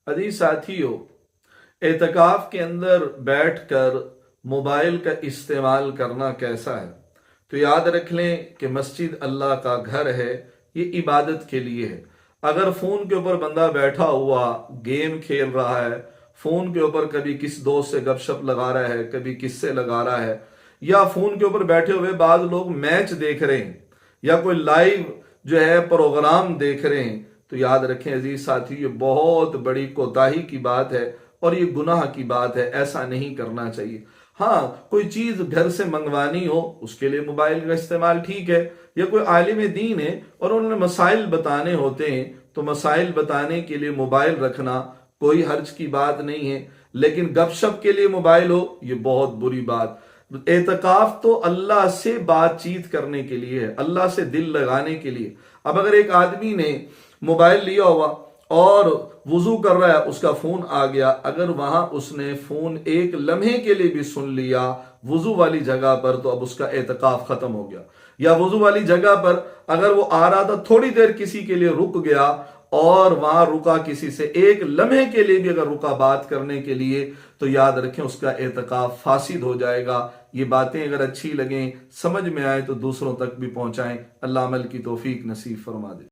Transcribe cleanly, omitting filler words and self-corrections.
अजीज साथियों, एतकाफ के अंदर बैठकर मोबाइल का इस्तेमाल करना कैसा है? तो याद रख लें कि मस्जिद अल्लाह का घर है, ये इबादत के लिए है। अगर फोन के ऊपर बंदा बैठा हुआ गेम खेल रहा है, फोन के ऊपर कभी किस दोस्त से गपशप लगा रहा है, कभी किससे लगा रहा है, या फोन के ऊपर बैठे हुए बाद लोग मैच देख रहे हैं या कोई लाइव जो है प्रोग्राम देख रहे हैं, तो याद रखें अजीज साथी, ये बहुत बड़ी कोताही की बात है और ये गुनाह की बात है। ऐसा नहीं करना चाहिए। हाँ, कोई चीज घर से मंगवानी हो उसके लिए मोबाइल का इस्तेमाल ठीक है, या कोई आलिम दीन है और उन्होंने मसाइल बताने होते हैं तो मसाइल बताने के लिए मोबाइल रखना कोई हर्ज की बात नहीं है। लेकिन गपशप के लिए मोबाइल हो, ये बहुत बुरी बात। एतकाफ तो अल्लाह से बातचीत करने के लिए है, अल्लाह से दिल लगाने के लिए। अब अगर एक आदमी ने मोबाइल लिया हुआ और वुजू कर रहा है, उसका फोन आ गया, अगर वहां उसने फोन एक लम्हे के लिए भी सुन लिया वुजू वाली जगह पर, तो अब उसका एतकाफ खत्म हो गया। या वुजू वाली जगह पर अगर वो आ रहा था, थोड़ी देर किसी के लिए रुक गया और वहां रुका, किसी से एक लम्हे के लिए भी अगर रुका बात करने के लिए, तो याद रखें उसका एतकाफ फासिद हो जाएगा। ये बातें अगर अच्छी लगें, समझ में आए, तो दूसरों तक भी पहुंचाएं। अल्लाह अमल की तौफीक नसीब फरमा दे।